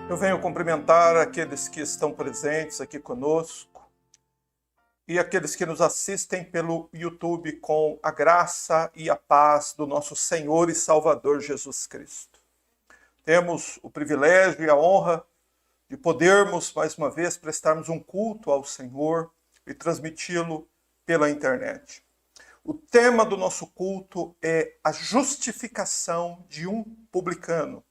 Eu venho cumprimentar aqueles que estão presentes aqui conosco e aqueles que nos assistem pelo YouTube com a graça e a paz do nosso Senhor e Salvador Jesus Cristo. Temos o privilégio e a honra de podermos, mais uma vez, prestarmos um culto ao Senhor e transmiti-lo pela internet. O tema do nosso culto é a justificação de um publicano.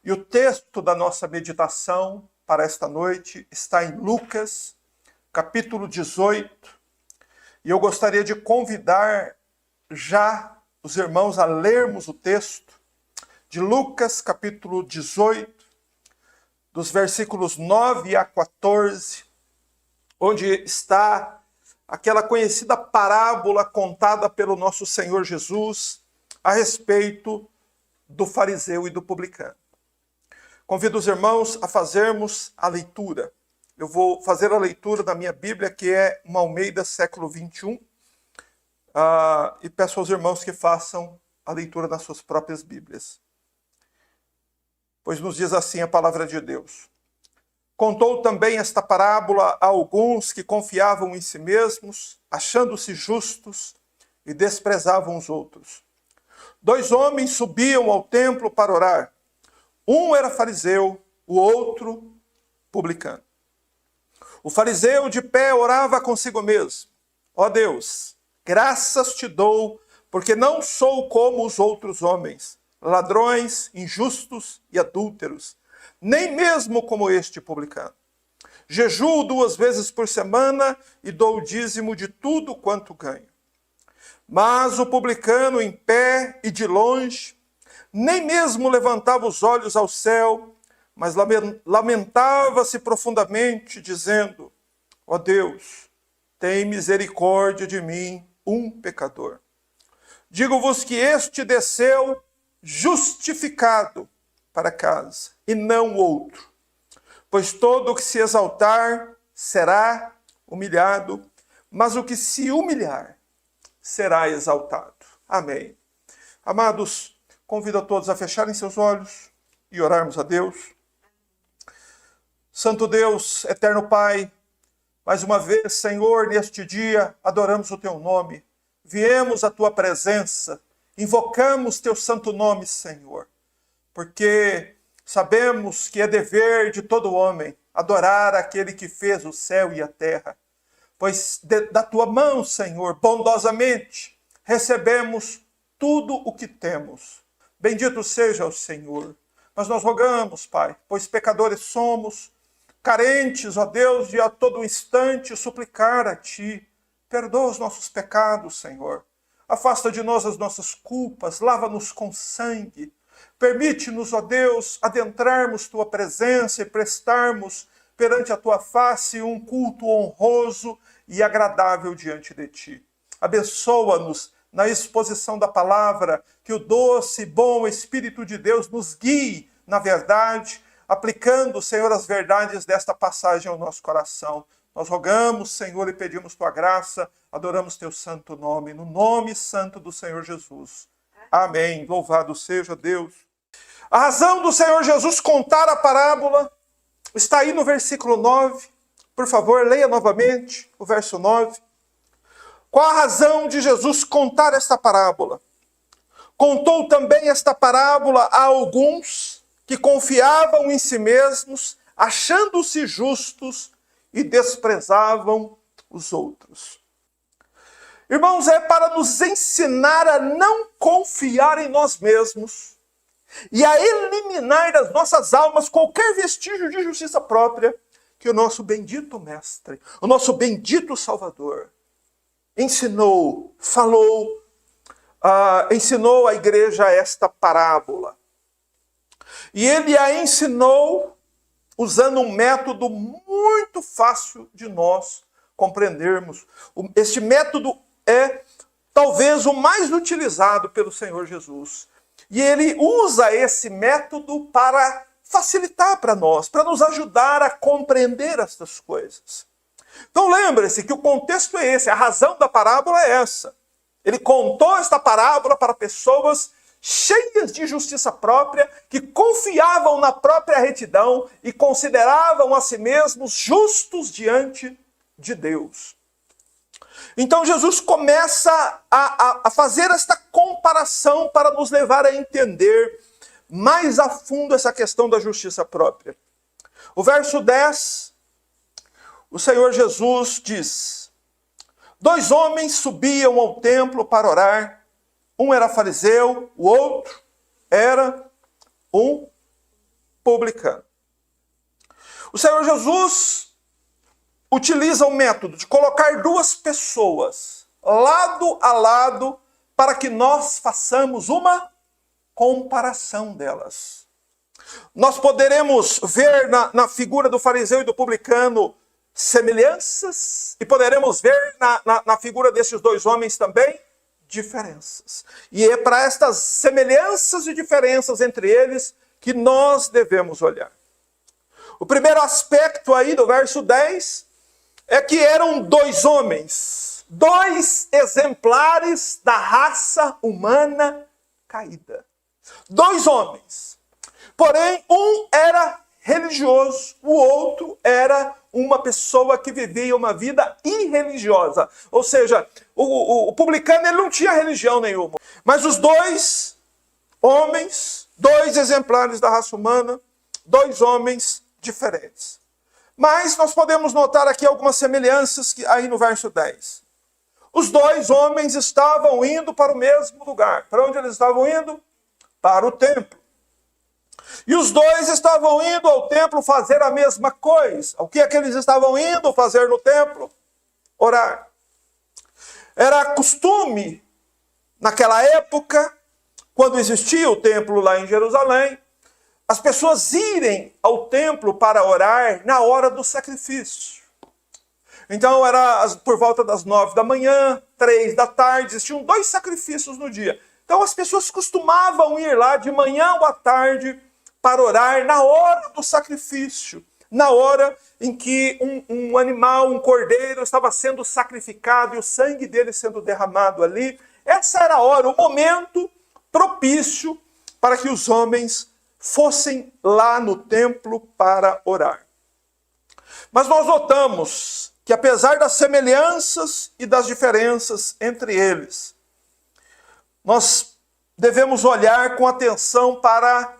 E o texto da nossa meditação para esta noite está em Lucas, capítulo 18. E eu gostaria de convidar já os irmãos a lermos o texto de Lucas, capítulo 18, dos versículos 9 a 14, onde está aquela conhecida parábola contada pelo nosso Senhor Jesus a respeito do fariseu e do publicano. Convido os irmãos a fazermos a leitura. Eu vou fazer a leitura da minha Bíblia, que é uma Almeida, século 21, e peço aos irmãos que façam a leitura nas suas próprias Bíblias. Pois nos diz assim a palavra de Deus. Contou também esta parábola a alguns que confiavam em si mesmos, achando-se justos, e desprezavam os outros. 2 homens subiam ao templo para orar. Um era fariseu, o outro publicano. O fariseu de pé orava consigo mesmo. Ó Deus, graças te dou, porque não sou como os outros homens, ladrões, injustos e adúlteros, nem mesmo como este publicano. Jejuo 2 vezes por semana e dou o dízimo de tudo quanto ganho. Mas o publicano, em pé e de longe, nem mesmo levantava os olhos ao céu, mas lamentava-se profundamente, dizendo: ó Deus, tem misericórdia de mim, um pecador. Digo-vos que este desceu justificado para casa, e não o outro. Pois todo o que se exaltar será humilhado, mas o que se humilhar será exaltado. Amém. Amados, convido a todos a fecharem seus olhos e orarmos a Deus. Santo Deus, eterno Pai, mais uma vez, Senhor, neste dia, adoramos o Teu nome. Viemos à Tua presença, invocamos Teu santo nome, Senhor, porque sabemos que é dever de todo homem adorar aquele que fez o céu e a terra. Pois da Tua mão, Senhor, bondosamente, recebemos tudo o que temos. Bendito seja o Senhor. Mas nós rogamos, Pai, pois pecadores somos, carentes, ó Deus, de a todo instante suplicar a Ti. Perdoa os nossos pecados, Senhor. Afasta de nós as nossas culpas, lava-nos com sangue. Permite-nos, ó Deus, adentrarmos Tua presença e prestarmos perante a Tua face um culto honroso e agradável diante de Ti. Abençoa-nos na exposição da palavra, que o doce e bom Espírito de Deus nos guie na verdade, aplicando, Senhor, as verdades desta passagem ao nosso coração. Nós rogamos, Senhor, e pedimos Tua graça, adoramos Teu santo nome, no nome santo do Senhor Jesus. Amém. Louvado seja Deus. A razão do Senhor Jesus contar a parábola está aí no versículo 9. Por favor, leia novamente o verso 9. Qual a razão de Jesus contar esta parábola? Contou também esta parábola a alguns que confiavam em si mesmos, achando-se justos e desprezavam os outros. Irmãos, é para nos ensinar a não confiar em nós mesmos e a eliminar das nossas almas qualquer vestígio de justiça própria que o nosso bendito Mestre, o nosso bendito Salvador, ensinou, falou, ensinou à igreja esta parábola. E ele a ensinou usando um método muito fácil de nós compreendermos. Este método é talvez o mais utilizado pelo Senhor Jesus. E ele usa esse método para facilitar para nós, para nos ajudar a compreender estas coisas. Então lembre-se que o contexto é esse, a razão da parábola é essa. Ele contou esta parábola para pessoas cheias de justiça própria, que confiavam na própria retidão e consideravam a si mesmos justos diante de Deus. Então Jesus começa a fazer esta comparação para nos levar a entender mais a fundo essa questão da justiça própria. O verso 10, o Senhor Jesus diz: 2 homens subiam ao templo para orar, um era fariseu, o outro era um publicano. O Senhor Jesus utiliza o método de colocar 2 pessoas lado a lado para que nós façamos uma comparação delas. Nós poderemos ver na figura do fariseu e do publicano semelhanças e poderemos ver na figura desses 2 homens também diferenças. E é para estas semelhanças e diferenças entre eles que nós devemos olhar. O primeiro aspecto aí do verso 10 é que eram 2 homens, 2 exemplares da raça humana caída. 2 homens. Porém, um era religioso, o outro era uma pessoa que vivia uma vida irreligiosa. Ou seja, o publicano ele não tinha religião nenhuma. Mas os 2 homens, 2 exemplares da raça humana, 2 homens diferentes. Mas nós podemos notar aqui algumas semelhanças aí no verso 10. Os 2 homens estavam indo para o mesmo lugar. Para onde eles estavam indo? Para o templo. E os 2 estavam indo ao templo fazer a mesma coisa. O que é que eles estavam indo fazer no templo? Orar. Era costume, naquela época, quando existia o templo lá em Jerusalém, as pessoas irem ao templo para orar na hora do sacrifício. Então era por volta das 9 da manhã, 3 da tarde, existiam 2 sacrifícios no dia. Então as pessoas costumavam ir lá de manhã ou à tarde para orar na hora do sacrifício, na hora em que um animal, um cordeiro estava sendo sacrificado e o sangue dele sendo derramado ali. Essa era a hora, o momento propício para que os homens fossem lá no templo para orar. Mas nós notamos que apesar das semelhanças e das diferenças entre eles, nós devemos olhar com atenção para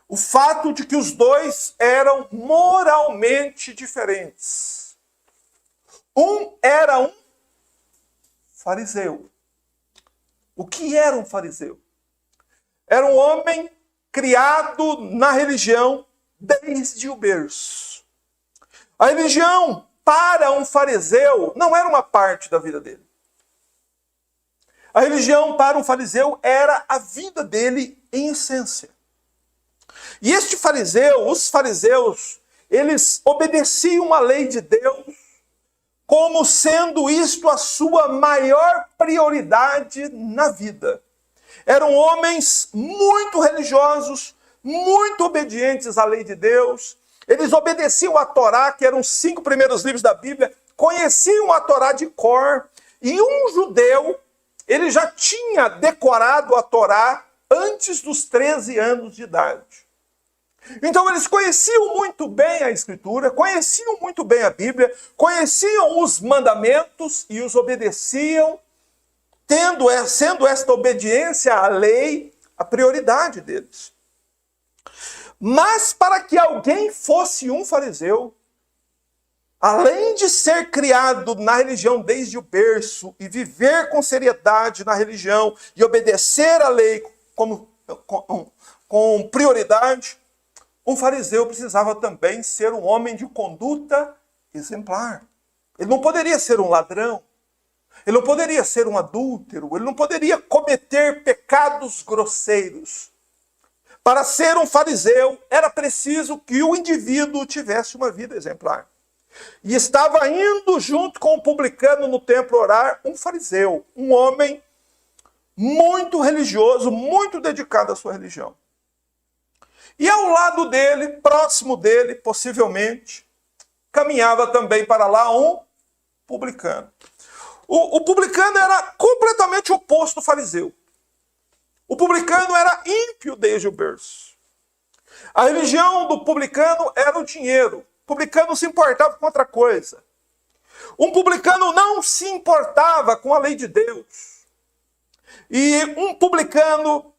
o fato de que os 2 eram moralmente diferentes. Um era um fariseu. O que era um fariseu? Era um homem criado na religião desde o berço. A religião, para um fariseu, não era uma parte da vida dele. A religião, para um fariseu, era a vida dele em essência. E este fariseu, os fariseus, eles obedeciam à lei de Deus como sendo isto a sua maior prioridade na vida. Eram homens muito religiosos, muito obedientes à lei de Deus. Eles obedeciam a Torá, que eram os 5 primeiros livros da Bíblia, conheciam a Torá de cor. E um judeu, ele já tinha decorado a Torá antes dos 13 anos de idade. Então eles conheciam muito bem a Escritura, conheciam muito bem a Bíblia, conheciam os mandamentos e os obedeciam, sendo esta obediência à lei a prioridade deles. Mas para que alguém fosse um fariseu, além de ser criado na religião desde o berço e viver com seriedade na religião e obedecer à lei com prioridade, um fariseu precisava também ser um homem de conduta exemplar. Ele não poderia ser um ladrão, ele não poderia ser um adúltero, ele não poderia cometer pecados grosseiros. Para ser um fariseu, era preciso que o indivíduo tivesse uma vida exemplar. E estava indo junto com o publicano no templo orar um fariseu, um homem muito religioso, muito dedicado à sua religião. E ao lado dele, próximo dele, possivelmente, caminhava também para lá um publicano. O publicano era completamente oposto do fariseu. O publicano era ímpio desde o berço. A religião do publicano era o dinheiro. O publicano se importava com outra coisa. Um publicano não se importava com a lei de Deus. E um publicano,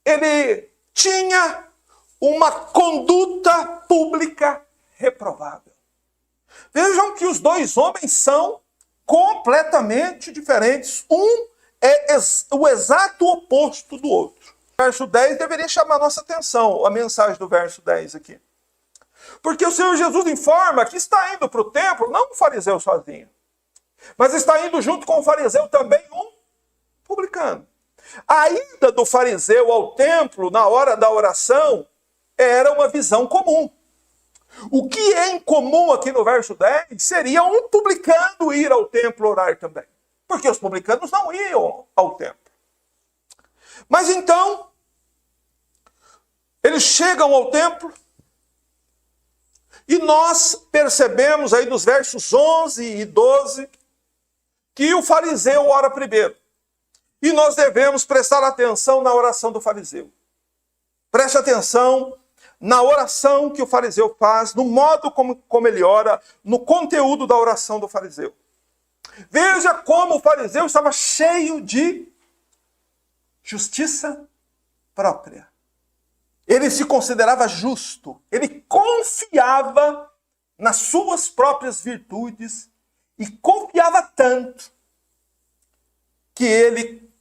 ele tinha uma conduta pública reprovável. Vejam que os dois homens são completamente diferentes. Um é o exato oposto do outro. O verso 10 deveria chamar nossa atenção, a mensagem do verso 10 aqui. Porque o Senhor Jesus informa que está indo para o templo, não um fariseu sozinho, mas está indo junto com o fariseu também um publicano. A ida do fariseu ao templo na hora da oração era uma visão comum. O que é incomum aqui no verso 10 seria um publicano ir ao templo orar também. Porque os publicanos não iam ao templo. Mas então, eles chegam ao templo e nós percebemos aí nos versos 11 e 12 que o fariseu ora primeiro. E nós devemos prestar atenção na oração do fariseu. Preste atenção na oração que o fariseu faz, no modo como ele ora, no conteúdo da oração do fariseu. Veja como o fariseu estava cheio de justiça própria. Ele se considerava justo, ele confiava nas suas próprias virtudes e confiava tanto que ele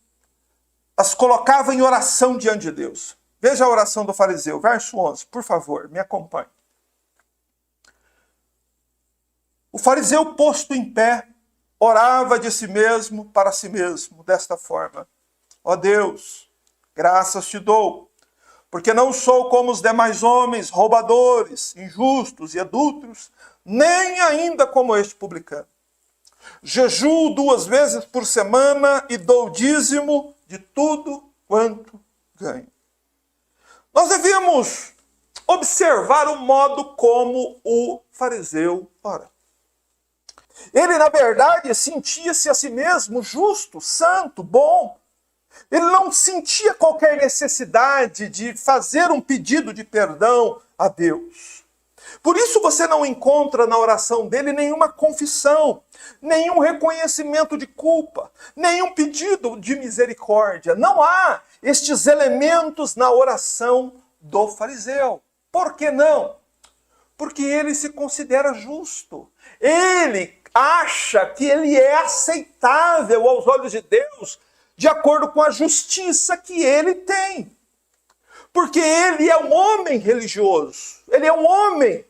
as colocava em oração diante de Deus. Veja a oração do fariseu, verso 11, por favor, me acompanhe. O fariseu, posto em pé, orava de si mesmo para si mesmo, desta forma: ó Deus, graças te dou, porque não sou como os demais homens, roubadores, injustos e adúlteros, nem ainda como este publicano. Jejuo 2 vezes por semana e dou dízimo de tudo quanto ganho. Nós devíamos observar o modo como o fariseu ora. Ele, na verdade, sentia-se a si mesmo justo, santo, bom. Ele não sentia qualquer necessidade de fazer um pedido de perdão a Deus. Por isso você não encontra na oração dele nenhuma confissão, nenhum reconhecimento de culpa, nenhum pedido de misericórdia. Não há estes elementos na oração do fariseu. Por que não? Porque ele se considera justo. Ele acha que ele é aceitável aos olhos de Deus de acordo com a justiça que ele tem. Porque ele é um homem religioso. Ele é um homem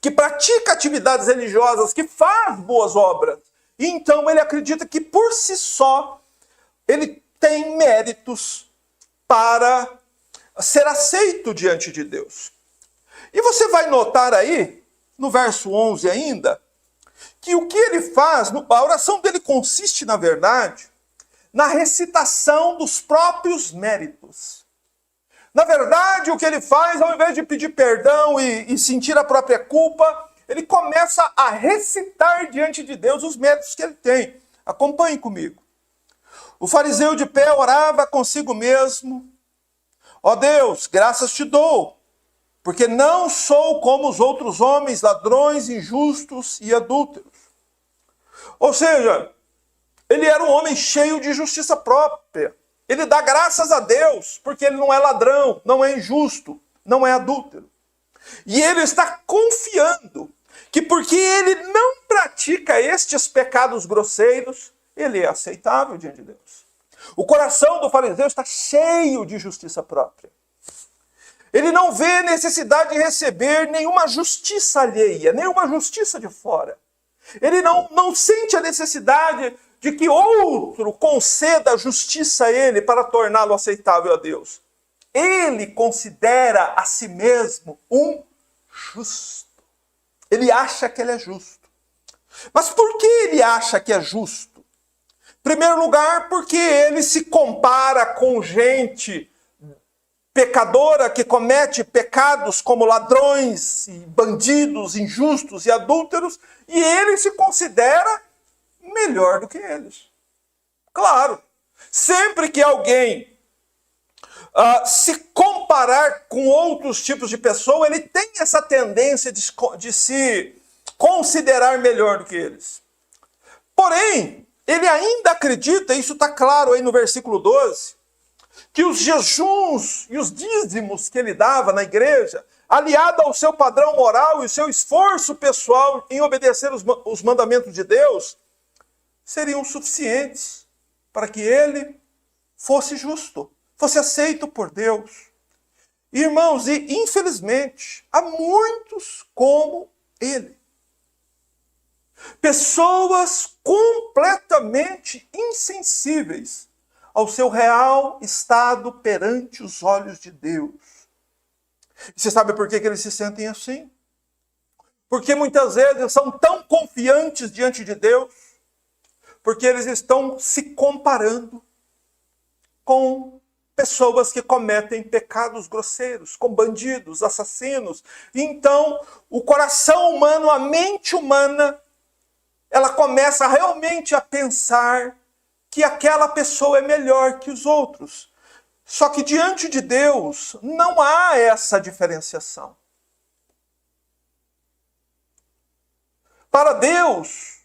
que pratica atividades religiosas, que faz boas obras. E então ele acredita que por si só ele tem méritos para ser aceito diante de Deus. E você vai notar aí, no verso 11 ainda, que o que ele faz, a oração dele consiste, na verdade, na recitação dos próprios méritos. Na verdade, o que ele faz, ao invés de pedir perdão e sentir a própria culpa, ele começa a recitar diante de Deus os méritos que ele tem. Acompanhe comigo. O fariseu de pé orava consigo mesmo: ó Deus, graças te dou, porque não sou como os outros homens, ladrões, injustos e adúlteros. Ou seja, ele era um homem cheio de justiça própria. Ele dá graças a Deus, porque ele não é ladrão, não é injusto, não é adúltero. E ele está confiando que porque ele não pratica estes pecados grosseiros, ele é aceitável diante de Deus. O coração do fariseu está cheio de justiça própria. Ele não vê necessidade de receber nenhuma justiça alheia, nenhuma justiça de fora. Ele não sente a necessidade de que outro conceda justiça a ele para torná-lo aceitável a Deus. Ele considera a si mesmo um justo. Ele acha que ele é justo. Mas por que ele acha que é justo? Em primeiro lugar, porque ele se compara com gente pecadora que comete pecados como ladrões, e bandidos, injustos e adúlteros, e ele se considera melhor do que eles. Claro, sempre que alguém se comparar com outros tipos de pessoa, ele tem essa tendência de se considerar melhor do que eles. Porém, ele ainda acredita, isso está claro aí no versículo 12, que os jejuns e os dízimos que ele dava na igreja, aliado ao seu padrão moral e o seu esforço pessoal em obedecer os mandamentos de Deus, seriam suficientes para que ele fosse justo, fosse aceito por Deus. Irmãos, e infelizmente, há muitos como ele. Pessoas completamente insensíveis ao seu real estado perante os olhos de Deus. E você sabe por que eles se sentem assim? Porque muitas vezes são tão confiantes diante de Deus, porque eles estão se comparando com pessoas que cometem pecados grosseiros, com bandidos, assassinos. Então, o coração humano, a mente humana, ela começa realmente a pensar que aquela pessoa é melhor que os outros. Só que diante de Deus não há essa diferenciação. Para Deus,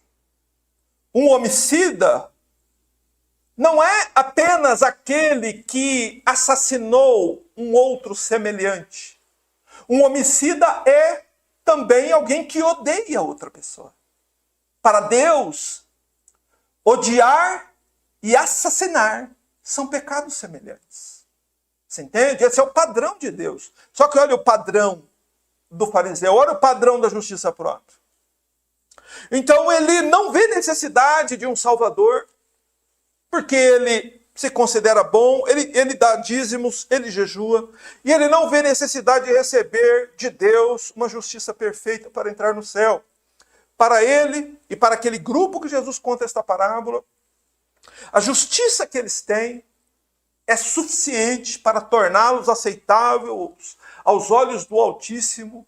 um homicida não é apenas aquele que assassinou um outro semelhante. Um homicida é também alguém que odeia outra pessoa. Para Deus, odiar e assassinar são pecados semelhantes. Você entende? Esse é o padrão de Deus. Só que olha o padrão do fariseu, olha o padrão da justiça própria. Então ele não vê necessidade de um salvador, porque ele se considera bom, ele dá dízimos, ele jejua, e ele não vê necessidade de receber de Deus uma justiça perfeita para entrar no céu. Para ele e para aquele grupo que Jesus conta esta parábola, a justiça que eles têm é suficiente para torná-los aceitáveis aos olhos do Altíssimo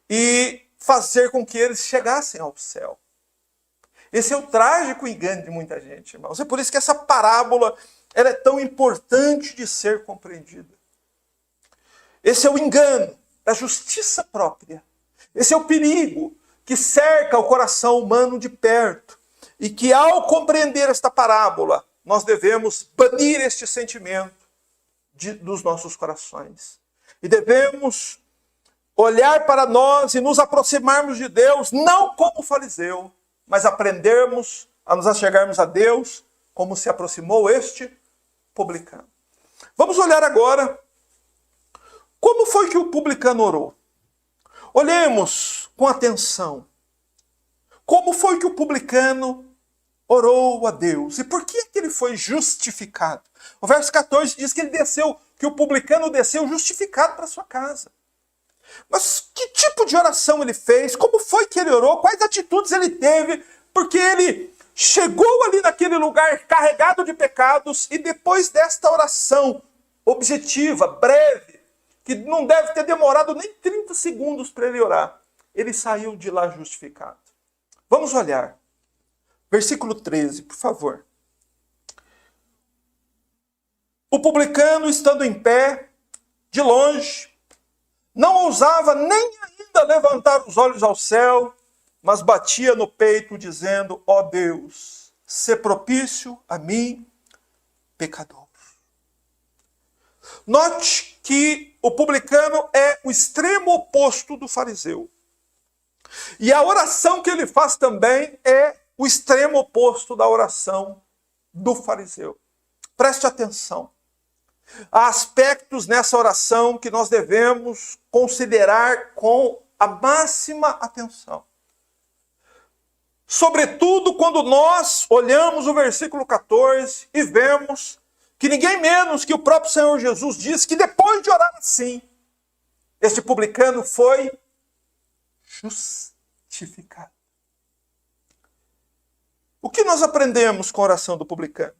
e fazer com que eles chegassem ao céu. Esse é o trágico engano de muita gente, irmãos. É por isso que essa parábola ela é tão importante de ser compreendida. Esse é o engano da justiça própria. Esse é o perigo que cerca o coração humano de perto. E que ao compreender esta parábola, nós devemos banir este sentimento dos nossos corações. E devemos olhar para nós e nos aproximarmos de Deus, não como fariseu, mas aprendermos a nos achegarmos a Deus como se aproximou este publicano. Vamos olhar agora como foi que o publicano orou. Olhemos com atenção. Como foi que o publicano orou a Deus? E por que ele foi justificado? O verso 14 diz que que o publicano desceu justificado para sua casa. Mas que tipo de oração ele fez? Como foi que ele orou? Quais atitudes ele teve? Porque ele chegou ali naquele lugar carregado de pecados e depois desta oração objetiva, breve, que não deve ter demorado nem 30 segundos para ele orar, ele saiu de lá justificado. Vamos olhar. Versículo 13, por favor. O publicano, estando em pé, de longe, não ousava nem ainda levantar os olhos ao céu, mas batia no peito, dizendo: ó Deus, sê propício a mim, pecador. Note que o publicano é o extremo oposto do fariseu. E a oração que ele faz também é o extremo oposto da oração do fariseu. Preste atenção. Há aspectos nessa oração que nós devemos considerar com a máxima atenção. Sobretudo quando nós olhamos o versículo 14 e vemos que ninguém menos que o próprio Senhor Jesus diz que depois de orar assim, este publicano foi justificado. O que nós aprendemos com a oração do publicano?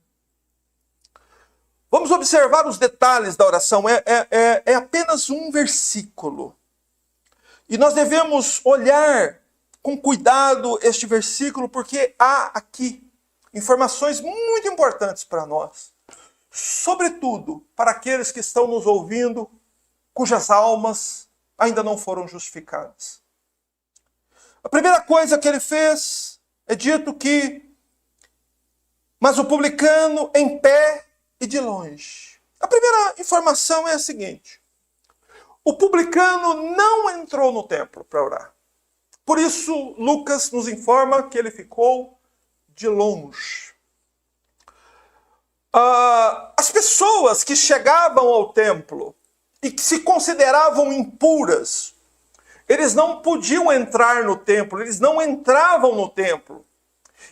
Vamos observar os detalhes da oração. É apenas um versículo. E nós devemos olhar com cuidado este versículo, porque há aqui informações muito importantes para nós. sobretudo para aqueles que estão nos ouvindo, cujas almas ainda não foram justificadas. A primeira coisa que ele fez é dito que, mas o publicano em pé e de longe. A primeira informação é a seguinte: o publicano não entrou no templo para orar. Por isso, Lucas nos informa que ele ficou de longe. As pessoas que chegavam ao templo e que se consideravam impuras, eles não podiam entrar no templo, eles não entravam no templo.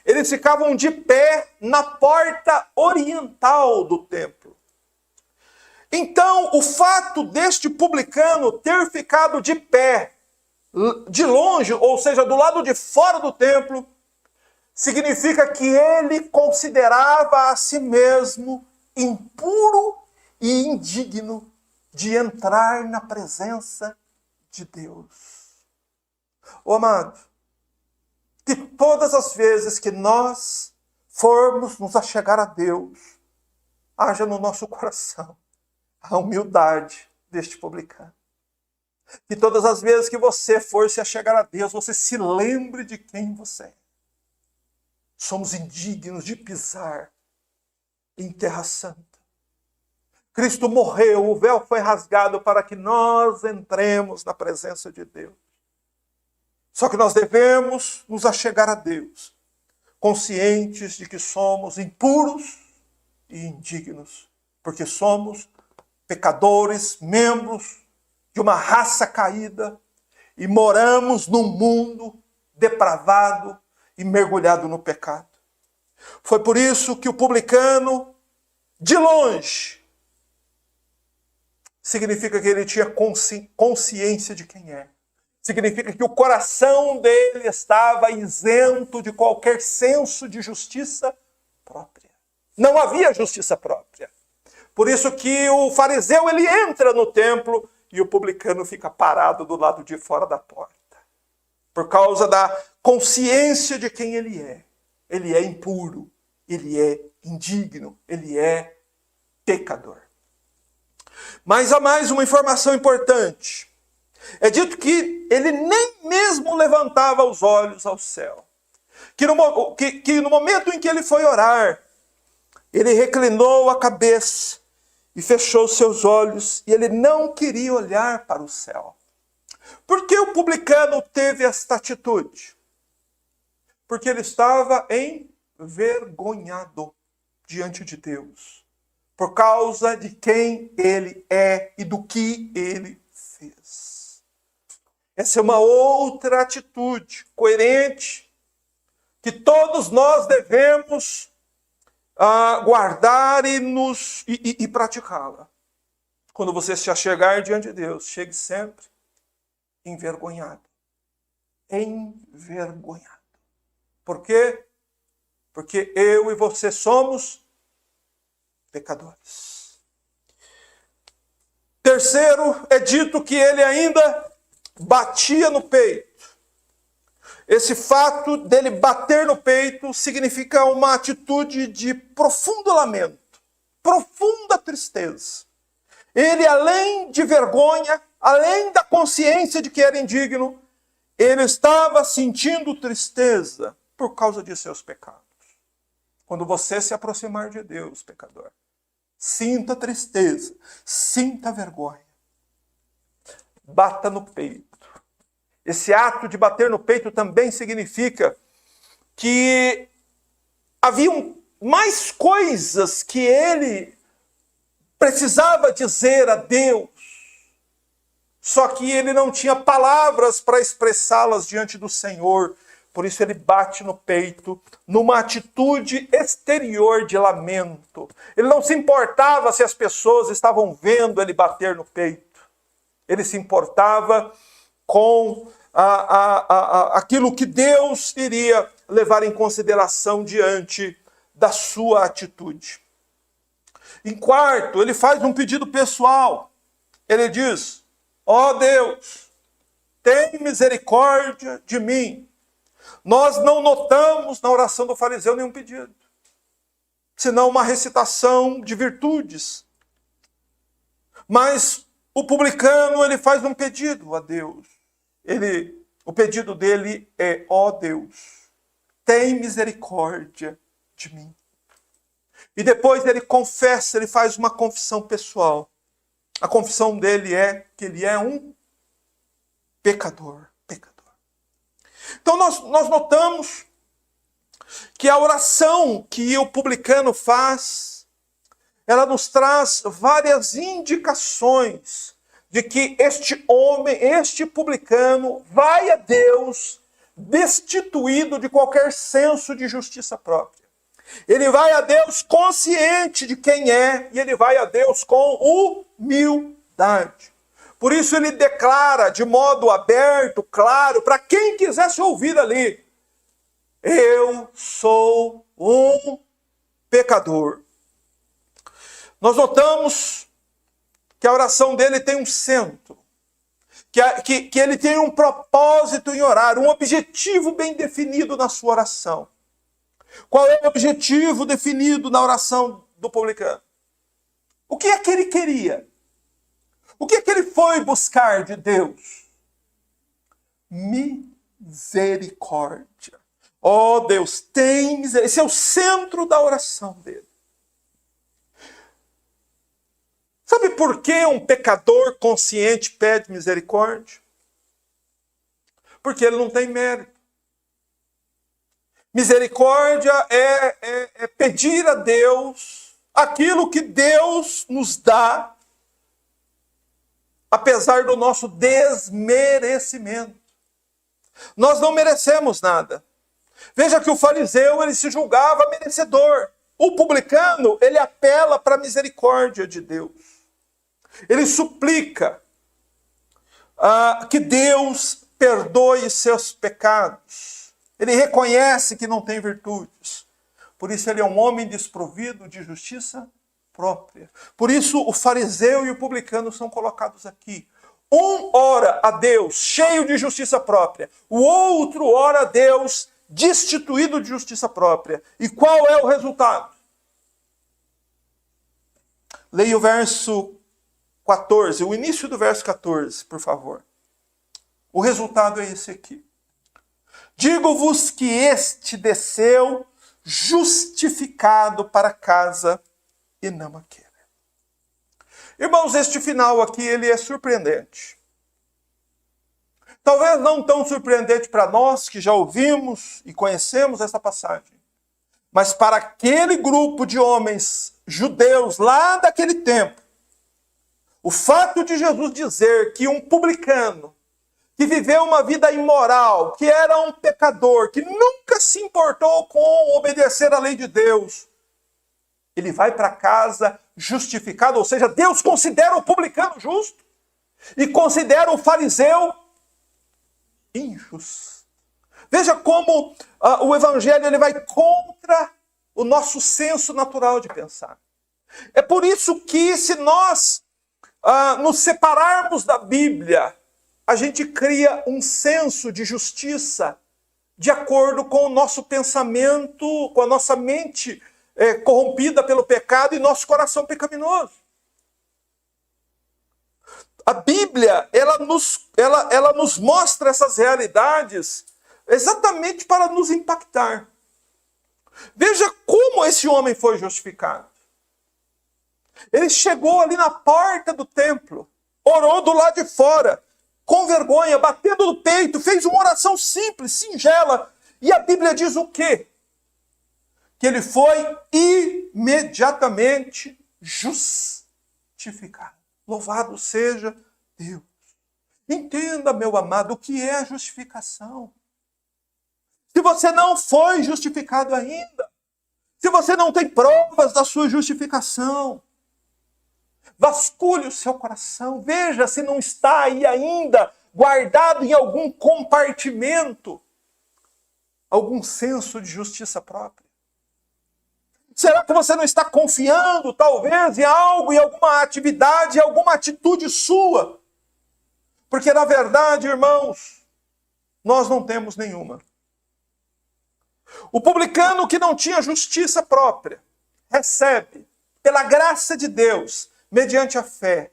Eles ficavam de pé na porta oriental do templo. Então, o fato deste publicano ter ficado de pé, de longe, ou seja, do lado de fora do templo, significa que ele considerava a si mesmo impuro e indigno de entrar na presença de Deus. Ô amado, que todas as vezes que nós formos nos achegar a Deus, haja no nosso coração a humildade deste publicano. Que todas as vezes que você for se achegar a Deus, você se lembre de quem você é. Somos indignos de pisar em terra santa. Cristo morreu, o véu foi rasgado para que nós entremos na presença de Deus. Só que nós devemos nos achegar a Deus, conscientes de que somos impuros e indignos, porque somos pecadores, membros de uma raça caída e moramos num mundo depravado e mergulhado no pecado. Foi por isso que o publicano, de longe, significa que ele tinha consciência de quem é. Significa que o coração dele estava isento de qualquer senso de justiça própria. Não havia justiça própria. Por isso que o fariseu ele entra no templo e o publicano fica parado do lado de fora da porta. Por causa da consciência de quem ele é. Ele é impuro, ele é indigno, ele é pecador. Mas há mais uma informação importante. É dito que ele nem mesmo levantava os olhos ao céu. Que no momento em que ele foi orar, ele reclinou a cabeça e fechou seus olhos e ele não queria olhar para o céu. Por que o publicano teve esta atitude? Porque ele estava envergonhado diante de Deus, por causa de quem ele é e do que ele fez. Essa é uma outra atitude coerente que todos nós devemos guardar e praticá-la. Quando você se achegar diante de Deus, chegue sempre envergonhado. Envergonhado. Por quê? Porque eu e você somos pecadores. Terceiro, é dito que ele ainda batia no peito. Esse fato dele bater no peito significa uma atitude de profundo lamento, profunda tristeza. Ele, além de vergonha, além da consciência de que era indigno, ele estava sentindo tristeza por causa de seus pecados. Quando você se aproximar de Deus, pecador, sinta tristeza, sinta vergonha. Bata no peito. Esse ato de bater no peito também significa que haviam mais coisas que ele precisava dizer a Deus, só que ele não tinha palavras para expressá-las diante do Senhor. Por isso ele bate no peito numa atitude exterior de lamento. Ele não se importava se as pessoas estavam vendo ele bater no peito. Ele se importava com aquilo que Deus iria levar em consideração diante da sua atitude. Em quarto, ele faz um pedido pessoal. Ele diz: ó Deus, tem misericórdia de mim. Nós não notamos na oração do fariseu nenhum pedido. senão uma recitação de virtudes. Mas o publicano, ele faz um pedido a Deus. O pedido dele é: ó Deus, tem misericórdia de mim. E depois ele confessa, ele faz uma confissão pessoal. A confissão dele é que ele é um pecador. Então nós notamos que a oração que o publicano faz, ela nos traz várias indicações de que este homem, este publicano, vai a Deus destituído de qualquer senso de justiça própria. Ele vai a Deus consciente de quem é, e ele vai a Deus com humildade. Por isso ele declara de modo aberto, claro, para quem quisesse ouvir ali: eu sou um pecador. Nós notamos que a oração dele tem um centro, que ele tem um propósito em orar, um objetivo bem definido na sua oração. Qual é o objetivo definido na oração do publicano? O que é que ele queria? O que é que ele foi buscar de Deus? Misericórdia. Oh Deus, tem misericórdia. Esse é o centro da oração dele. Sabe por que um pecador consciente pede misericórdia? Porque ele não tem mérito. Misericórdia é pedir a Deus aquilo que Deus nos dá, apesar do nosso desmerecimento. Nós não merecemos nada. Veja que o fariseu, ele se julgava merecedor. O publicano, ele apela para a misericórdia de Deus. Ele suplica que Deus perdoe seus pecados. Ele reconhece que não tem virtudes. Por isso ele é um homem desprovido de justiça própria. Por isso o fariseu e o publicano são colocados aqui. Um ora a Deus cheio de justiça própria. O outro ora a Deus destituído de justiça própria. E qual é o resultado? Leia o verso 14, o início do verso 14, por favor. O resultado é esse aqui. Digo-vos que este desceu justificado para casa e não aquele. Irmãos, este final aqui, ele é surpreendente. Talvez não tão surpreendente para nós que já ouvimos e conhecemos essa passagem, mas para aquele grupo de homens judeus lá daquele tempo, o fato de Jesus dizer que um publicano, que viveu uma vida imoral, que era um pecador, que nunca se importou com obedecer à lei de Deus, ele vai para casa justificado, ou seja, Deus considera o publicano justo e considera o fariseu injusto. Veja como o evangelho ele vai contra o nosso senso natural de pensar. É por isso que se nós nos separarmos da Bíblia, a gente cria um senso de justiça de acordo com o nosso pensamento, com a nossa mente corrompida pelo pecado e nosso coração pecaminoso. A Bíblia, ela nos mostra essas realidades exatamente para nos impactar. Veja como esse homem foi justificado. Ele chegou ali na porta do templo, orou do lado de fora, com vergonha, batendo no peito, fez uma oração simples, singela. E a Bíblia diz o quê? Que ele foi imediatamente justificado. Louvado seja Deus. Entenda, meu amado, o que é a justificação. Se você não foi justificado ainda, se você não tem provas da sua justificação, vasculhe o seu coração, veja se não está aí ainda guardado em algum compartimento algum senso de justiça própria. Será que você não está confiando, talvez, em algo, em alguma atividade, em alguma atitude sua? Porque, na verdade, irmãos, nós não temos nenhuma. O publicano que não tinha justiça própria, recebe, pela graça de Deus, mediante a fé,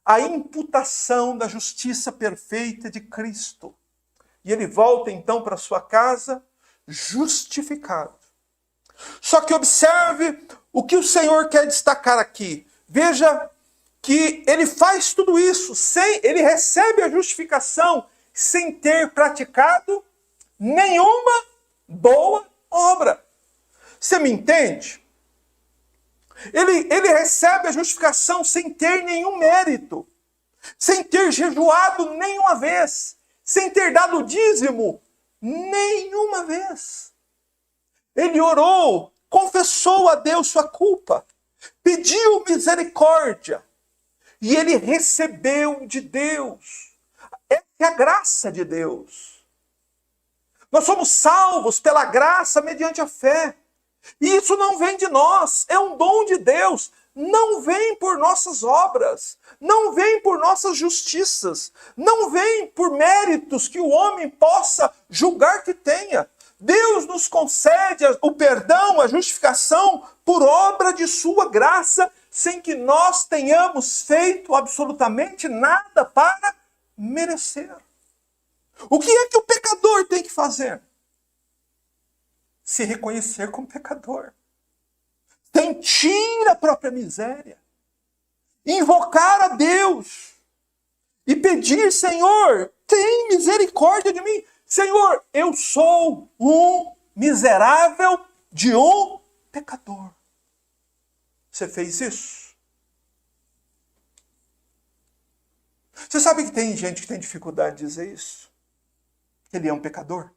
a imputação da justiça perfeita de Cristo. E ele volta então para sua casa justificado. Só que observe o que o Senhor quer destacar aqui. Veja que ele faz tudo isso, ele recebe a justificação sem ter praticado nenhuma boa obra. Você me entende? Ele recebe a justificação sem ter nenhum mérito, sem ter jejuado nenhuma vez, sem ter dado dízimo nenhuma vez. Ele orou, confessou a Deus sua culpa, pediu misericórdia e ele recebeu de Deus. Essa é a graça de Deus. Nós somos salvos pela graça mediante a fé. E isso não vem de nós, é um dom de Deus. Não vem por nossas obras, não vem por nossas justiças, não vem por méritos que o homem possa julgar que tenha. Deus nos concede o perdão, a justificação por obra de sua graça, sem que nós tenhamos feito absolutamente nada para merecer. O que é que o pecador tem que fazer? Se reconhecer como pecador. Sentir a própria miséria. Invocar a Deus. E pedir, Senhor, tem misericórdia de mim. Senhor, eu sou um miserável de um pecador. Você fez isso? Você sabe que tem gente que tem dificuldade de dizer isso? Ele é um pecador?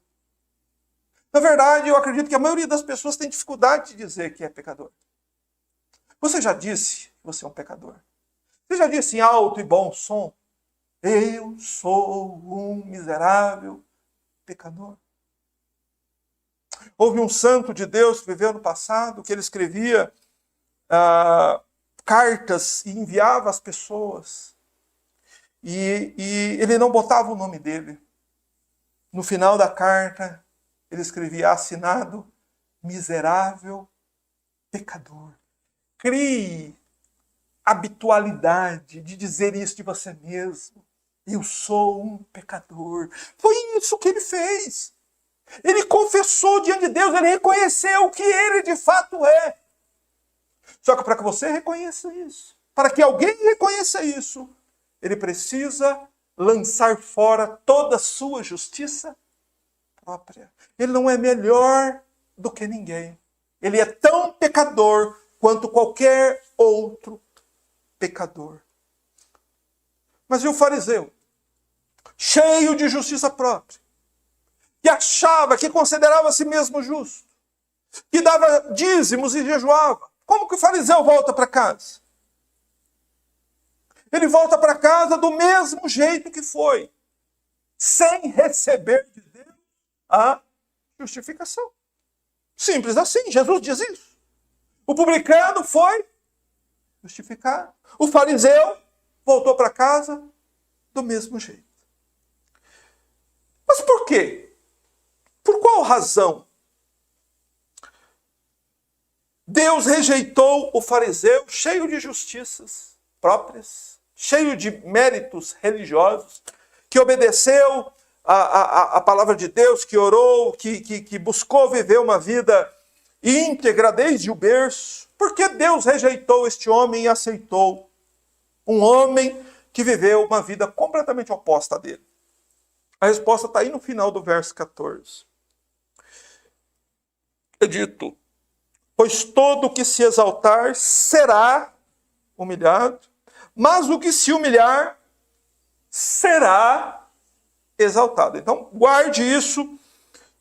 Na verdade, eu acredito que a maioria das pessoas tem dificuldade de dizer que é pecador. Você já disse que você é um pecador? Você já disse em alto e bom som? Eu sou um miserável pecador. Houve um santo de Deus que viveu no passado, que ele escrevia cartas e enviava às pessoas. E ele não botava o nome dele. No final da carta, ele escrevia assinado, miserável pecador. Crie habitualidade de dizer isso de você mesmo. Eu sou um pecador. Foi isso que ele fez. Ele confessou diante de Deus, ele reconheceu o que ele de fato é. Só que para que você reconheça isso, para que alguém reconheça isso, ele precisa lançar fora toda a sua justiça própria. Ele não é melhor do que ninguém. Ele é tão pecador quanto qualquer outro pecador. Mas e o fariseu? Cheio de justiça própria, que achava, que considerava a si mesmo justo, que dava dízimos e jejuava. Como que o fariseu volta para casa? Ele volta para casa do mesmo jeito que foi, sem receber de Deus a justificação. Simples assim, Jesus diz isso. O publicano foi justificado. O fariseu voltou para casa do mesmo jeito. Mas por quê? Por qual razão Deus rejeitou o fariseu cheio de justiças próprias, cheio de méritos religiosos, que obedeceu a palavra de Deus, que orou, que buscou viver uma vida íntegra desde o berço? Por que Deus rejeitou este homem e aceitou um homem que viveu uma vida completamente oposta a dele? A resposta está aí no final do verso 14. É dito: pois todo o que se exaltar será humilhado, mas o que se humilhar será exaltado. Então, guarde isso,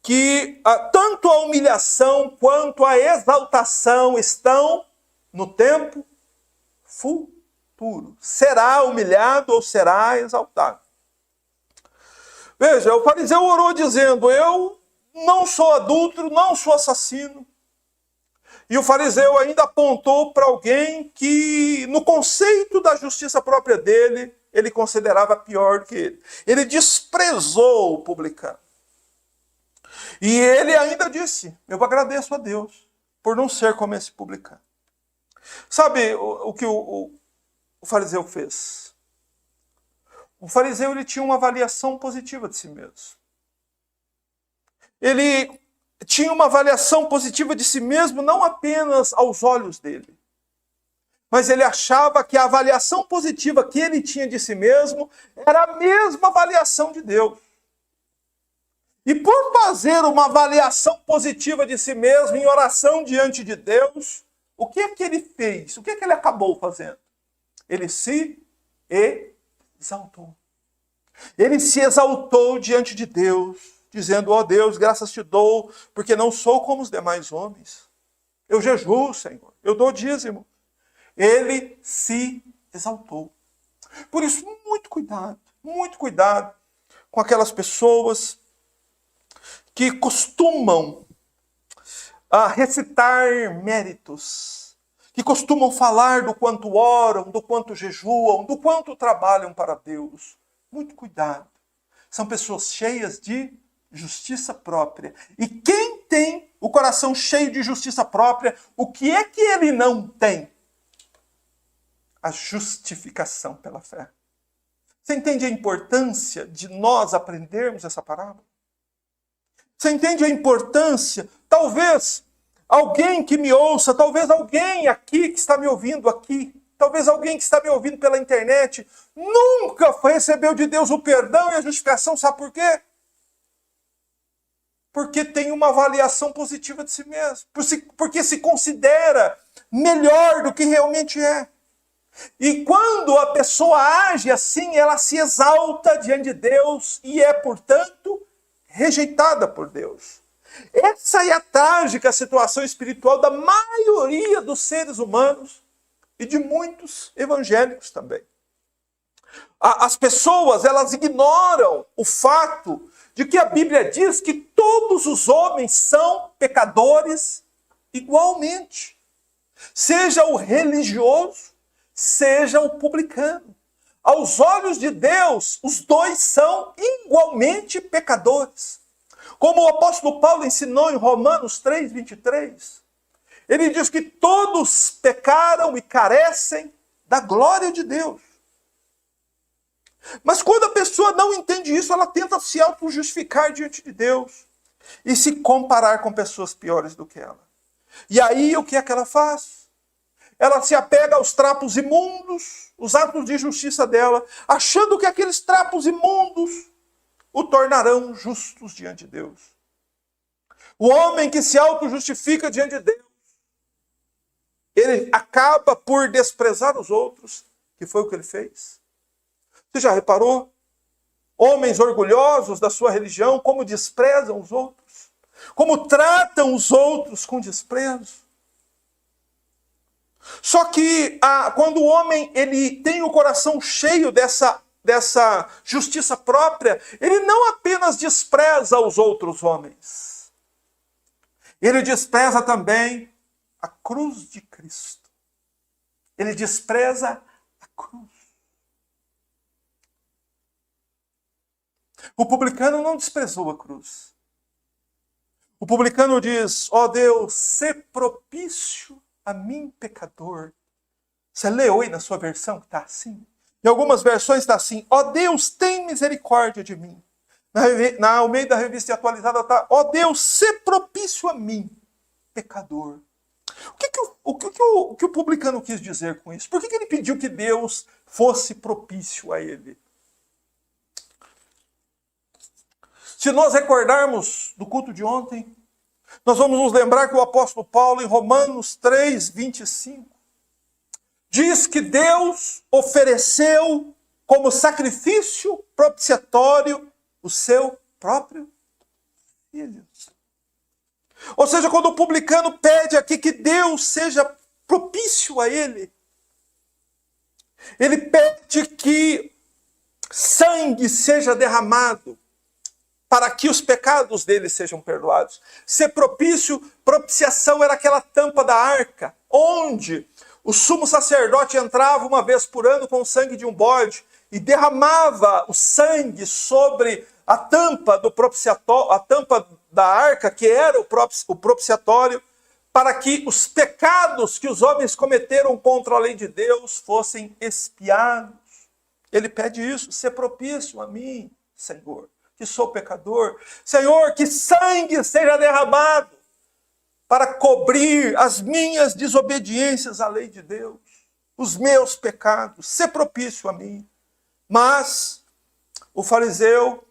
que tanto a humilhação quanto a exaltação estão no tempo futuro. Será humilhado ou será exaltado. Veja, o fariseu orou dizendo: eu não sou adúltero, não sou assassino. E o fariseu ainda apontou para alguém que, no conceito da justiça própria dele, ele considerava pior do que ele. Ele desprezou o publicano. E ele ainda disse: eu agradeço a Deus por não ser como esse publicano. Sabe o que o fariseu fez? O fariseu ele tinha uma avaliação positiva de si mesmo. Ele tinha uma avaliação positiva de si mesmo não apenas aos olhos dele, mas ele achava que a avaliação positiva que ele tinha de si mesmo era a mesma avaliação de Deus. E por fazer uma avaliação positiva de si mesmo em oração diante de Deus, o que é que ele fez? O que é que ele acabou fazendo? Ele se exaltou. Ele se exaltou diante de Deus, dizendo, ó Deus, graças te dou, porque não sou como os demais homens. Eu jejuo, Senhor, eu dou dízimo. Ele se exaltou. Por isso, muito cuidado com aquelas pessoas que costumam recitar méritos, que costumam falar do quanto oram, do quanto jejuam, do quanto trabalham para Deus. Muito cuidado. São pessoas cheias de justiça própria. E quem tem o coração cheio de justiça própria, o que é que ele não tem? A justificação pela fé. Você entende a importância de nós aprendermos essa parábola? Você entende a importância? Talvez alguém que me ouça, talvez alguém aqui que está me ouvindo aqui, talvez alguém que está me ouvindo pela internet, nunca recebeu de Deus o perdão e a justificação. Sabe por quê? Porque tem uma avaliação positiva de si mesmo. Porque se considera melhor do que realmente é. E quando a pessoa age assim, ela se exalta diante de Deus e é, portanto, rejeitada por Deus. Essa é a trágica situação espiritual da maioria dos seres humanos e de muitos evangélicos também. As pessoas, elas ignoram o fato de que a Bíblia diz que todos os homens são pecadores igualmente. Seja o religioso, seja o publicano. Aos olhos de Deus, os dois são igualmente pecadores. Como o apóstolo Paulo ensinou em Romanos 3:23, ele diz que todos pecaram e carecem da glória de Deus. Mas quando a pessoa não entende isso, ela tenta se auto-justificar diante de Deus e se comparar com pessoas piores do que ela. E aí o que é que ela faz? Ela se apega aos trapos imundos, os atos de justiça dela, achando que aqueles trapos imundos o tornarão justos diante de Deus. O homem que se auto-justifica diante de Deus, ele acaba por desprezar os outros, que foi o que ele fez. Você já reparou? Homens orgulhosos da sua religião, como desprezam os outros, como tratam os outros com desprezo. Só que quando o homem ele tem o coração cheio dessa justiça própria, ele não apenas despreza os outros homens, ele despreza também a cruz de Cristo. Ele despreza a cruz. O publicano não desprezou a cruz. O publicano diz, ó Deus, sê propício a mim, pecador. Você leu aí na sua versão que está assim? Em algumas versões está assim, ó Deus, tem misericórdia de mim. Na Almeida Revista Atualizada está, ó Deus, sê propício a mim, pecador. O que o publicano quis dizer com isso? Por que ele pediu que Deus fosse propício a ele? Se nós recordarmos do culto de ontem, nós vamos nos lembrar que o apóstolo Paulo, em Romanos 3:25, diz que Deus ofereceu como sacrifício propiciatório o seu próprio Filho. Ou seja, quando o publicano pede aqui que Deus seja propício a ele pede que sangue seja derramado para que os pecados dele sejam perdoados. Ser propício, propiciação era aquela tampa da arca, onde o sumo sacerdote entrava uma vez por ano com o sangue de um bode e derramava o sangue sobre a tampa do propiciatório, a tampa da arca, que era o propiciatório, para que os pecados que os homens cometeram contra a lei de Deus fossem expiados. Ele pede isso: ser propício a mim, Senhor, que sou pecador. Senhor, que sangue seja derramado para cobrir as minhas desobediências à lei de Deus, os meus pecados, ser propício a mim. Mas o fariseu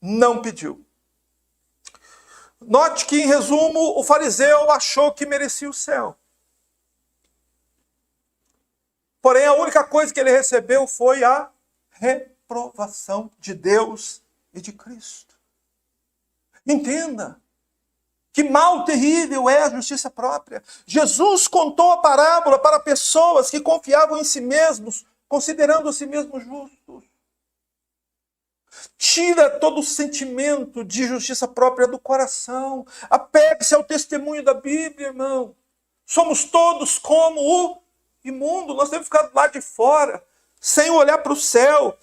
não pediu. Note que, em resumo, o fariseu achou que merecia o céu. Porém, a única coisa que ele recebeu foi a reprovação de Deus e de Cristo. Entenda que mal terrível é a justiça própria. Jesus contou a parábola para pessoas que confiavam em si mesmos, considerando a si mesmos justos. Tira todo o sentimento de justiça própria do coração. Apegue-se ao testemunho da Bíblia, irmão. Somos todos como o imundo. Nós temos que ficar lá de fora, sem olhar para o céu,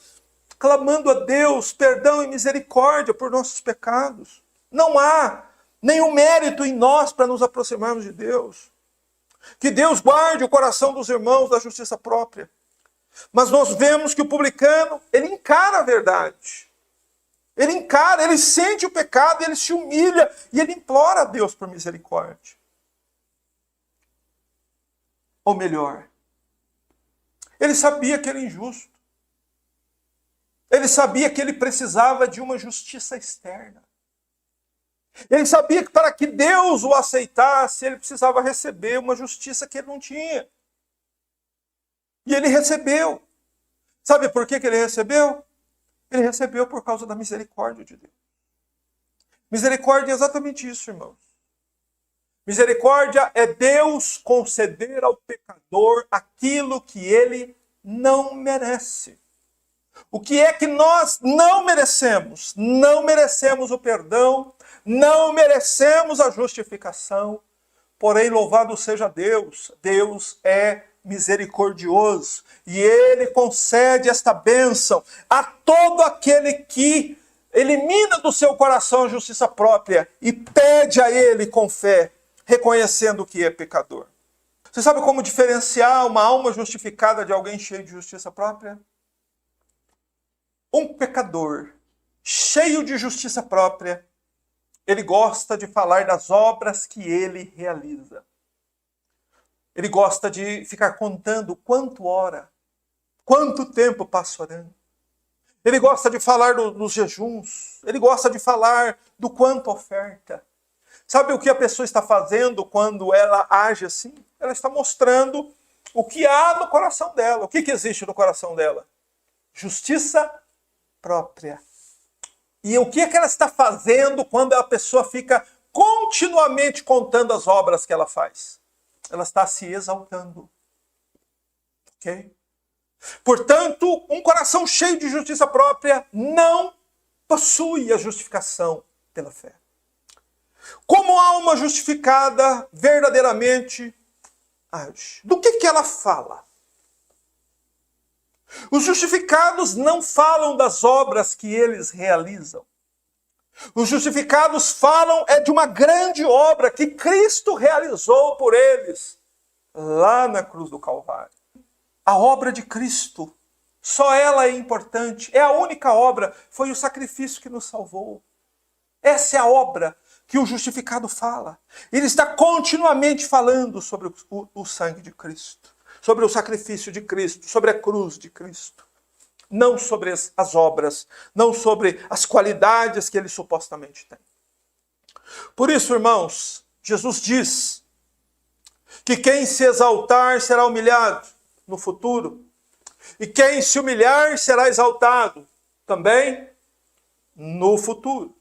clamando a Deus perdão e misericórdia por nossos pecados. Não há nenhum mérito em nós para nos aproximarmos de Deus. Que Deus guarde o coração dos irmãos da justiça própria. Mas nós vemos que o publicano, ele encara a verdade. Ele encara, ele sente o pecado, ele se humilha e ele implora a Deus por misericórdia. Ou melhor, ele sabia que era injusto. Ele sabia que ele precisava de uma justiça externa. Ele sabia que para que Deus o aceitasse, ele precisava receber uma justiça que ele não tinha. E ele recebeu. Sabe por que ele recebeu? Ele recebeu por causa da misericórdia de Deus. Misericórdia é exatamente isso, irmãos. Misericórdia é Deus conceder ao pecador aquilo que ele não merece. O que é que nós não merecemos? Não merecemos o perdão, não merecemos a justificação. Porém, louvado seja Deus. Deus é misericordioso e ele concede esta bênção a todo aquele que elimina do seu coração a justiça própria e pede a ele com fé, reconhecendo que é pecador. Você sabe como diferenciar uma alma justificada de alguém cheio de justiça própria? Um pecador cheio de justiça própria, ele gosta de falar das obras que ele realiza. Ele gosta de ficar contando quanto ora, quanto tempo passa orando. Ele gosta de falar dos jejuns. Ele gosta de falar do quanto oferta. Sabe o que a pessoa está fazendo quando ela age assim? Ela está mostrando o que há no coração dela. O que existe no coração dela? Justiça própria. E o que é que ela está fazendo quando a pessoa fica continuamente contando as obras que ela faz? Ela está se exaltando. Ok? Portanto, um coração cheio de justiça própria não possui a justificação pela fé. Como a alma justificada verdadeiramente age? Do que ela fala? Os justificados não falam das obras que eles realizam. Os justificados falam de uma grande obra que Cristo realizou por eles lá na cruz do Calvário. A obra de Cristo, só ela é importante, é a única obra, foi o sacrifício que nos salvou. Essa é a obra que o justificado fala. Ele está continuamente falando sobre o sangue de Cristo, sobre o sacrifício de Cristo, sobre a cruz de Cristo. Não sobre as obras, não sobre as qualidades que ele supostamente tem. Por isso, irmãos, Jesus diz que quem se exaltar será humilhado no futuro, e quem se humilhar será exaltado também no futuro.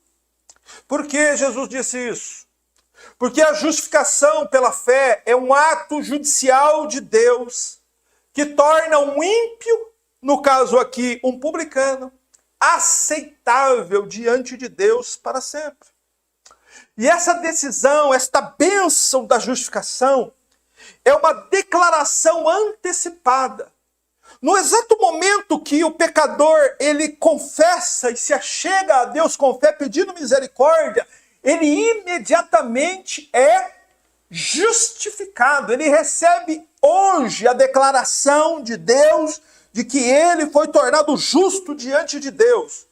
Por que Jesus disse isso? Porque a justificação pela fé é um ato judicial de Deus que torna um ímpio, no caso aqui um publicano, aceitável diante de Deus para sempre. E essa decisão, esta bênção da justificação, é uma declaração antecipada. No exato momento que o pecador ele confessa e se achega a Deus com fé pedindo misericórdia, ele imediatamente é justificado. Ele recebe hoje a declaração de Deus de que ele foi tornado justo diante de Deus.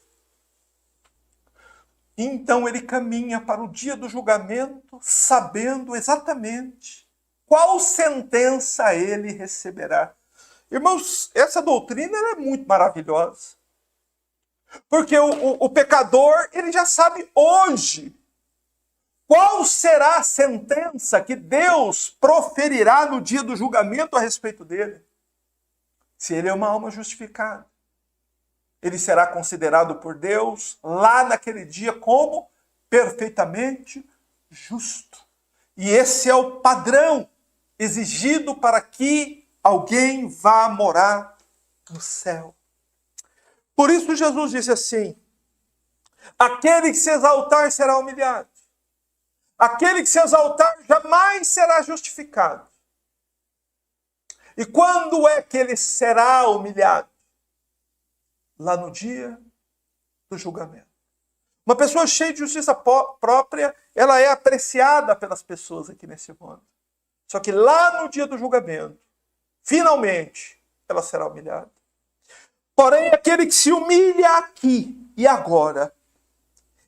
Então ele caminha para o dia do julgamento, sabendo exatamente qual sentença ele receberá. Irmãos, essa doutrina é muito maravilhosa. Porque o pecador, ele já sabe hoje qual será a sentença que Deus proferirá no dia do julgamento a respeito dele. Se ele é uma alma justificada, ele será considerado por Deus lá naquele dia como perfeitamente justo. E esse é o padrão exigido para que alguém vá morar no céu. Por isso Jesus disse assim: aquele que se exaltar será humilhado. Aquele que se exaltar jamais será justificado. E quando é que ele será humilhado? Lá no dia do julgamento. Uma pessoa cheia de justiça própria, ela é apreciada pelas pessoas aqui nesse mundo. Só que lá no dia do julgamento, finalmente, ela será humilhada. Porém, aquele que se humilha aqui e agora,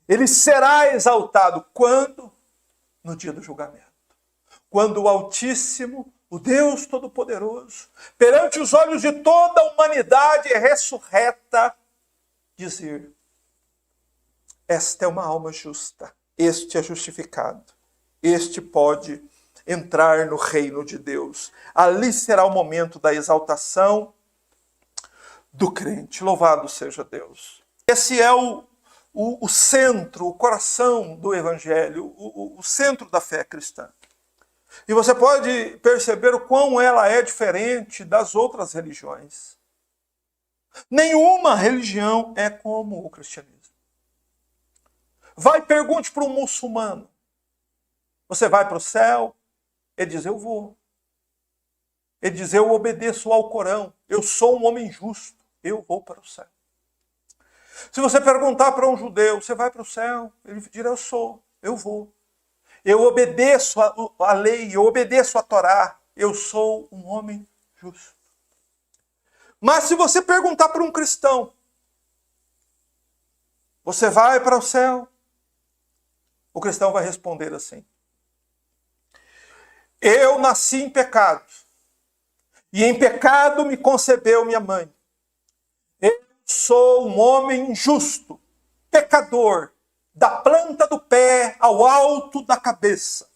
ele será exaltado quando? No dia do julgamento. Quando o Altíssimo, o Deus Todo-Poderoso, perante os olhos de toda a humanidade ressurreta, dizer: esta é uma alma justa, este é justificado, este pode entrar no reino de Deus. Ali será o momento da exaltação do crente. Louvado seja Deus. Esse é o centro, o coração do Evangelho, o centro da fé cristã. E você pode perceber o quão ela é diferente das outras religiões. Nenhuma religião é como o cristianismo. Vai, pergunte para um muçulmano: você vai para o céu? Ele diz: eu vou. Ele diz: eu obedeço ao Corão, eu sou um homem justo, eu vou para o céu. Se você perguntar para um judeu: você vai para o céu? Ele dirá: eu sou, eu vou. Eu obedeço a lei, eu obedeço a Torá, eu sou um homem justo. Mas se você perguntar para um cristão: você vai para o céu? O cristão vai responder assim: eu nasci em pecado, e em pecado me concebeu minha mãe. Eu sou um homem injusto, pecador, da planta do pé ao alto da cabeça.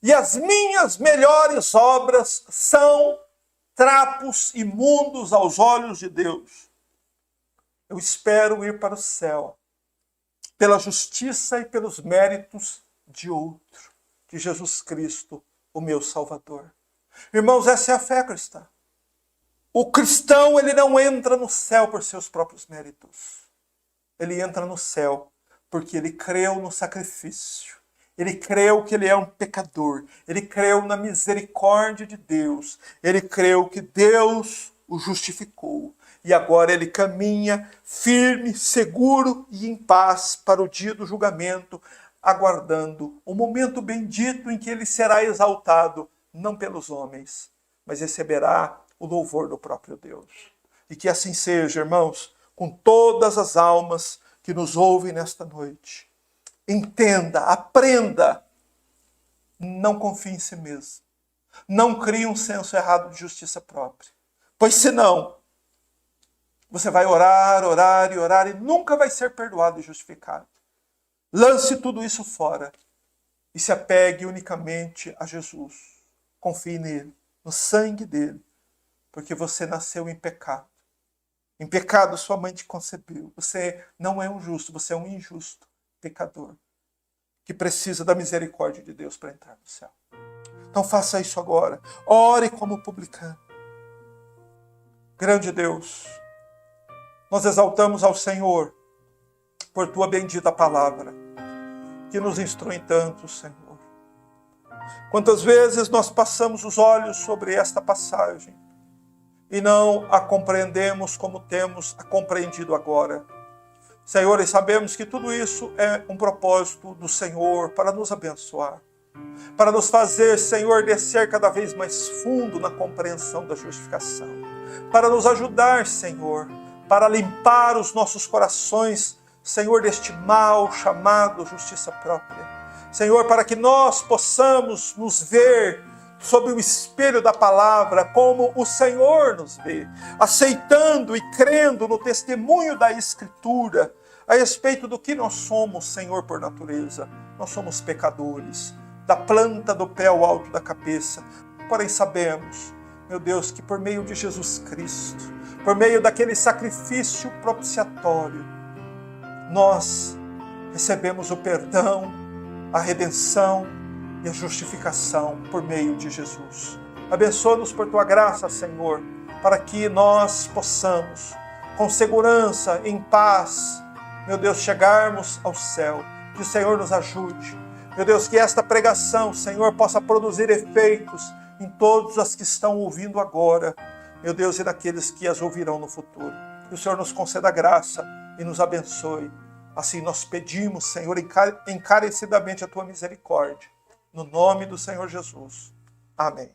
E as minhas melhores obras são trapos imundos aos olhos de Deus. Eu espero ir para o céu pela justiça e pelos méritos de outro, de Jesus Cristo, o meu Salvador. Irmãos, essa é a fé cristã. O cristão, ele não entra no céu por seus próprios méritos. Ele entra no céu porque ele creu no sacrifício. Ele creu que ele é um pecador. Ele creu na misericórdia de Deus. Ele creu que Deus o justificou. E agora ele caminha firme, seguro e em paz para o dia do julgamento, aguardando o momento bendito em que ele será exaltado, não pelos homens, mas receberá o louvor do próprio Deus. E que assim seja, irmãos, com todas as almas que nos ouvem nesta noite. Entenda, aprenda, não confie em si mesmo. Não crie um senso errado de justiça própria. Pois senão, você vai orar, orar e orar e nunca vai ser perdoado e justificado. Lance tudo isso fora e se apegue unicamente a Jesus. Confie nele, no sangue dele, porque você nasceu em pecado. Em pecado sua mãe te concebeu. Você não é um justo, você é um injusto pecador que precisa da misericórdia de Deus para entrar no céu. Então faça isso agora. Ore como publicano. Grande Deus, nós exaltamos ao Senhor por tua bendita palavra, que nos instrui tanto, Senhor. Quantas vezes nós passamos os olhos sobre esta passagem e não a compreendemos como temos a compreendido agora. Senhor, e sabemos que tudo isso é um propósito do Senhor para nos abençoar. para nos fazer, Senhor, descer cada vez mais fundo na compreensão da justificação, para nos ajudar, Senhor, para limpar os nossos corações, Senhor, deste mal chamado justiça própria. Senhor, para que nós possamos nos ver sob o espelho da palavra, como o Senhor nos vê, aceitando e crendo no testemunho da Escritura, a respeito do que nós somos, Senhor, por natureza. Nós somos pecadores, da planta do pé ao alto da cabeça. Porém sabemos, meu Deus, que por meio de Jesus Cristo, por meio daquele sacrifício propiciatório, nós recebemos o perdão, a redenção e a justificação por meio de Jesus. Abençoa-nos por tua graça, Senhor, para que nós possamos, com segurança, em paz, meu Deus, chegarmos ao céu. Que o Senhor nos ajude. Meu Deus, que esta pregação, Senhor, possa produzir efeitos em todos os que estão ouvindo agora, meu Deus, e daqueles que as ouvirão no futuro. Que o Senhor nos conceda graça e nos abençoe. Assim nós pedimos, Senhor, encarecidamente a tua misericórdia. No nome do Senhor Jesus. Amém.